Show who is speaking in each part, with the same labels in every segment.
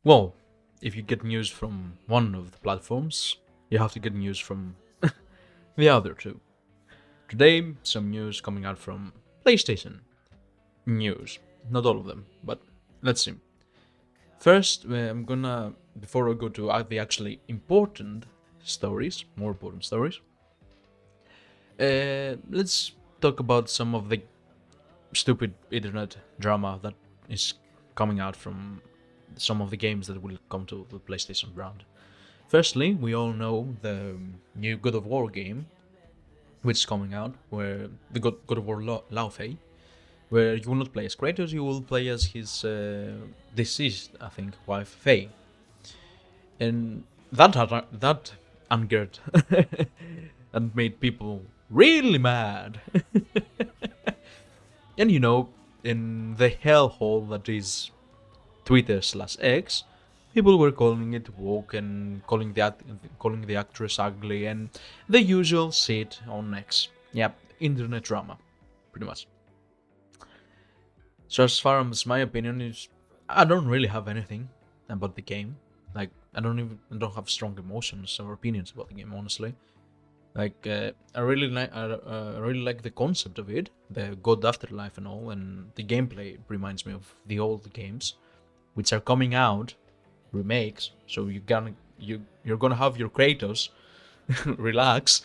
Speaker 1: Well, if you get news from one of the platforms, you have to get news from the other two. Today, some news coming out from PlayStation. News. Not all of them, but let's see. First, I'm gonna, before I go to the actually important stories, more important stories, let's talk about some of the stupid internet drama that is coming out from some of the games that will come to the PlayStation brand. Firstly, we all know the new God of War game, which is coming out, where the God of War Laufey, where you will not play as Kratos, you will play as his deceased, I think, wife Faye, and that angered and made people really mad. And in the hellhole that is Twitter/X, people were calling it woke and calling the actress ugly and the usual shit on X. Yep, internet drama, pretty much. So as far as my opinion is, I don't really have anything about the game. Like I don't have strong emotions or opinions about the game, honestly. Like I really like the concept of it, the God Afterlife and all, and the gameplay reminds me of the old games, which are coming out, remakes. So you're gonna have your Kratos, relax.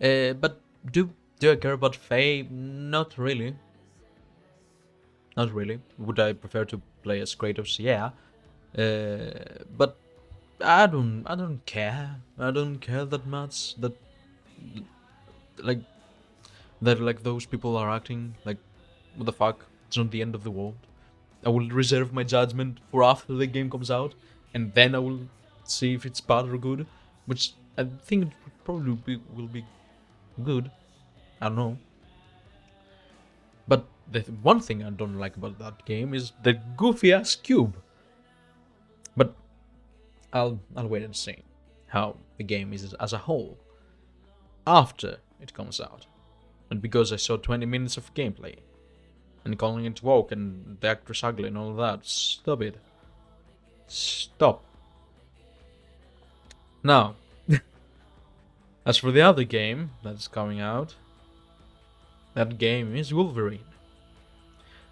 Speaker 1: But do I care about Faye? Not really. Not really. Would I prefer to play as Kratos? Yeah. But I don't care. I don't care that much. Like like those people are acting like, what the fuck? It's not the end of the world. I will reserve my judgment for after the game comes out, and then I will see if it's bad or good. Which I think it probably will be good. I don't know. But the one thing I don't like about that game is the goofy ass cube. But I'll wait and see how the game is as a whole after it comes out. And because I saw 20 minutes of gameplay and calling it woke and the actress ugly and all that, stop it. Stop. Now, as for the other game that's coming out, that game is Wolverine.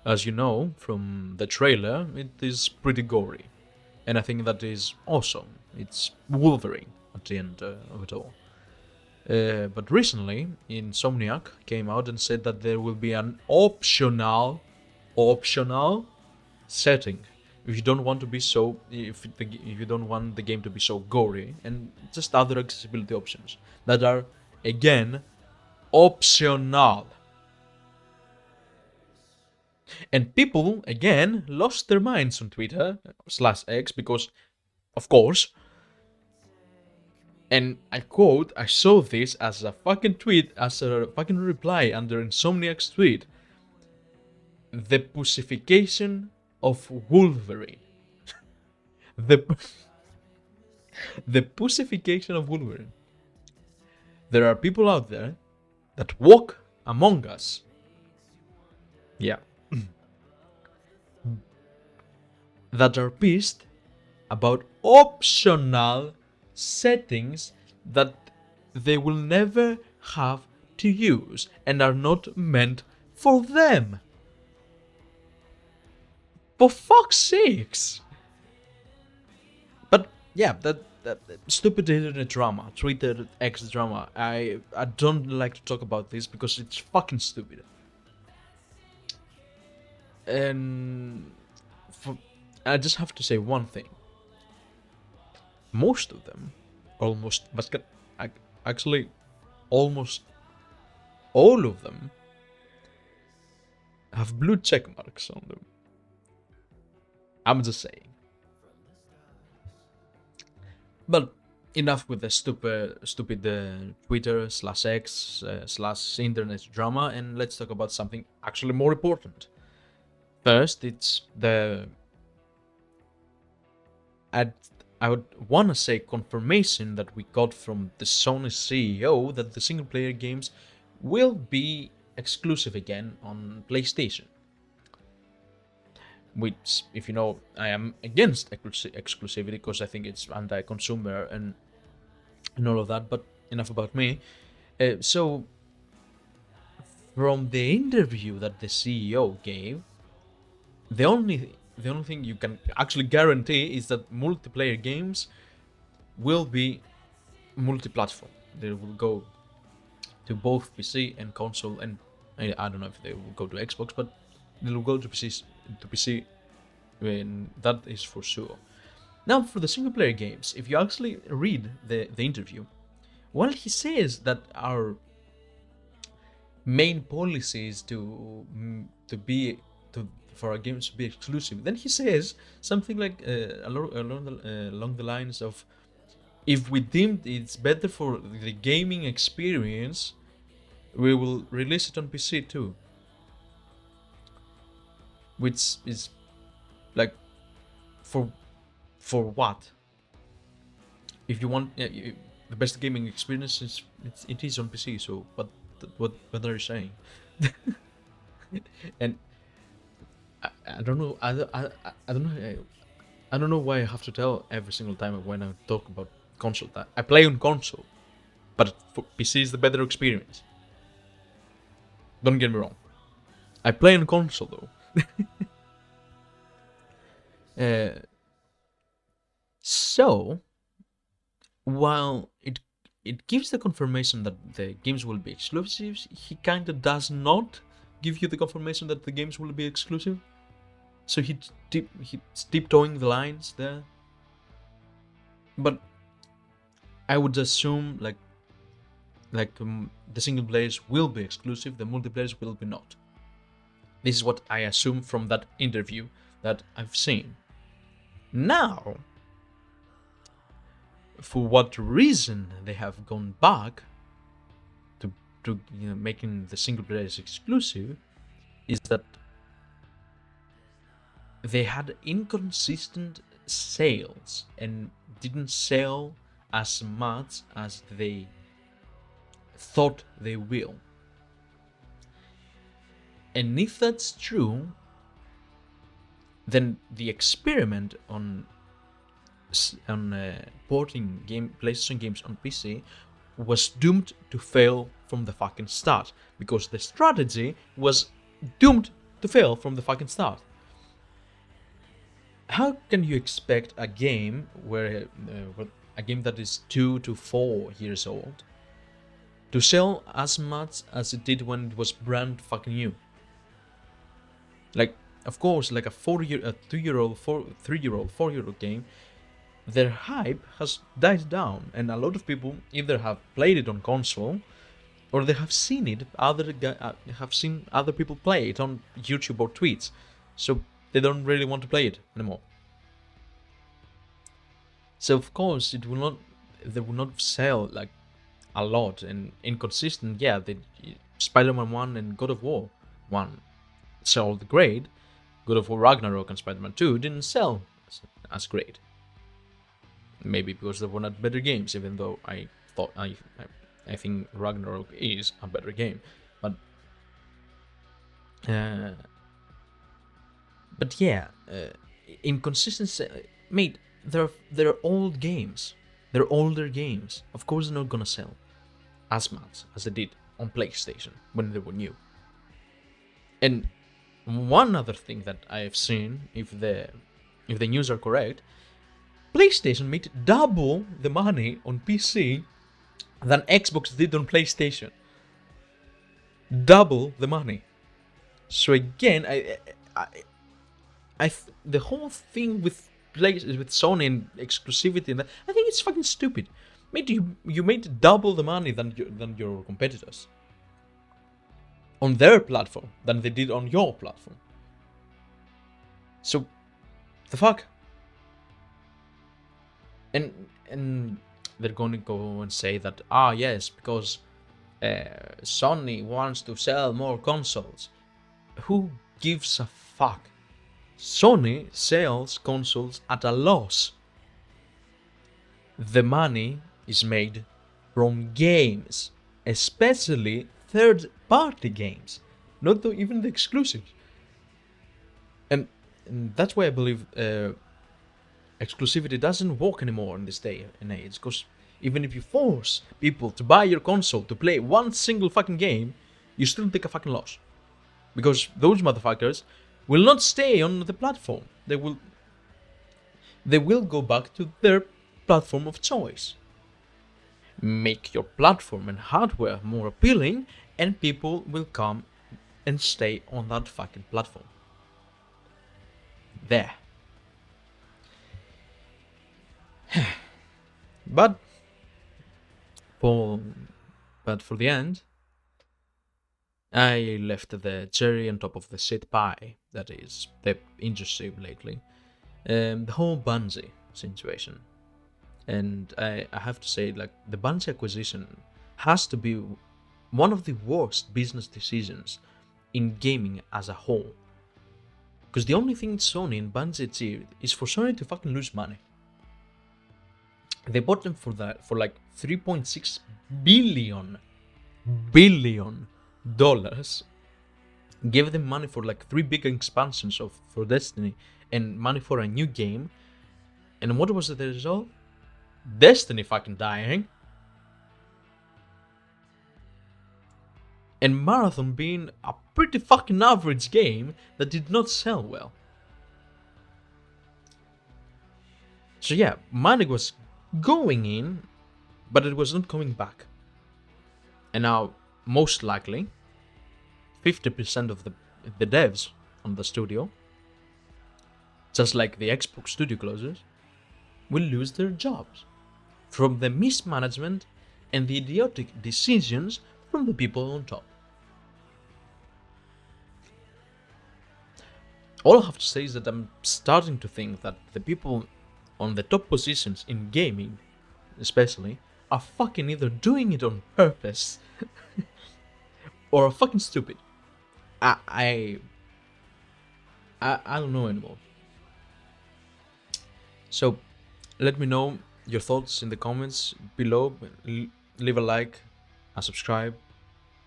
Speaker 1: As you know from the trailer, it is pretty gory. And I think that is awesome. It's Wolverine at the end of it all. But recently, Insomniac came out and said that there will be an optional setting if you don't want to be so, if you don't want the game to be so gory, and just other accessibility options that are again optional. And people again lost their minds on Twitter/X because, of course, and I quote, I saw this as a fucking tweet, as a fucking reply under Insomniac's tweet. The pussification of Wolverine. the pussification of Wolverine. There are people out there that walk among us. Yeah. That are pissed about optional settings that they will never have to use and are not meant for them. For fuck's sakes! But yeah, that stupid internet drama, Twitter X drama. I don't like to talk about this because it's fucking stupid. And I just have to say one thing. Most of them, actually, almost all of them have blue check marks on them. I'm just saying. But enough with the stupid Twitter/X/internet drama, and let's talk about something actually more important. First, it's I would want to say confirmation that we got from the Sony CEO that the single player games will be exclusive again on PlayStation. which, if you know, I am against exclusivity because I think it's anti-consumer and all of that. But enough about me. So, from the interview that the CEO gave, the only thing you can actually guarantee is that multiplayer games will be multi-platform. They will go to both PC and console, and I don't know if they will go to Xbox, but they will go to PC, and that is for sure. Now, for the single player games, if you actually read the interview, while he says that our main policy is for our games to be exclusive, then he says something like along the lines of, if we deemed it's better for the gaming experience, we will release it on PC too. Which is like, for what? If you want the best gaming experience, it is on PC. So what are you saying? And I don't know. I don't know. I don't know why I have to tell every single time when I talk about console that I play on console, but for PC is the better experience. Don't get me wrong. I play on console though. So, while it gives the confirmation that the games will be exclusive, he kinda does not give you the confirmation that the games will be exclusive. So he's tiptoeing the lines there. But I would assume like the single players will be exclusive, the multiplayers will be not. This is what I assume from that interview that I've seen. Now, for what reason they have gone back to making the single players exclusive is that they had inconsistent sales and didn't sell as much as they thought they will. And if that's true, then the experiment on porting PlayStation games on PC was doomed to fail from the fucking start, because the strategy was doomed to fail from the fucking start. How can you expect a game a game that is 2 to 4 years old to sell as much as it did when it was brand fucking new? Like, of course, like a 2-year-old, 3-year-old, 4-year-old game, their hype has died down, and a lot of people either have played it on console or they have seen it. Have seen other people play it on YouTube or tweets, so they don't really want to play it anymore. So of course they will not sell like a lot, and inconsistent. Yeah, Spider-Man 1 and God of War 1 sold great. God of War Ragnarok and Spider-Man 2 didn't sell as great. Maybe because they were not better games, even though I think Ragnarok is a better game. But yeah, inconsistency. Mate, they're old games. They're older games. Of course, they're not gonna sell as much as they did on PlayStation when they were new. And one other thing that I have seen, if the news are correct, PlayStation made double the money on PC than Xbox did on PlayStation. Double the money. So again, the whole thing with Sony and exclusivity, and that, I think it's fucking stupid. Mate, you made double the money than your competitors on their platform than they did on your platform. So, the fuck? And they're going to go and say that, yes, because Sony wants to sell more consoles. Who gives a fuck? Sony sells consoles at a loss. The money is made from games, especially third-party games, not even the exclusives. And And that's why I believe exclusivity doesn't work anymore in this day and age. Because even if you force people to buy your console to play one single fucking game, you still take a fucking loss. Because those motherfuckers will not stay on the platform. They will go back to their platform of choice. Make your platform and hardware more appealing, and people will come and stay on that fucking platform. There. But for the end, I left the cherry on top of the shit pie that is the industry lately. The whole Bungie situation. And I have to say, like, the Bungie acquisition has to be one of the worst business decisions in gaming as a whole. Because the only thing Sony and Bungie achieved is for Sony to fucking lose money. They bought them for like $3.6 billion dollars. Gave them money for like 3 big expansions for Destiny and money for a new game. And what was the result? Destiny fucking dying. And Marathon being a pretty fucking average game that did not sell well. So yeah, money was going in, but it was not coming back. And now, most likely, 50% of the devs on the studio, just like the Xbox studio closures, will lose their jobs from the mismanagement and the idiotic decisions from the people on top. All I have to say is that I'm starting to think that the people on the top positions in gaming, especially, are fucking either doing it on purpose or are fucking stupid. I don't know anymore. So let me know your thoughts in the comments below. Leave a like and subscribe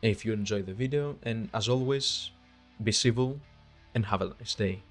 Speaker 1: if you enjoyed the video, and as always, be civil and have a nice day.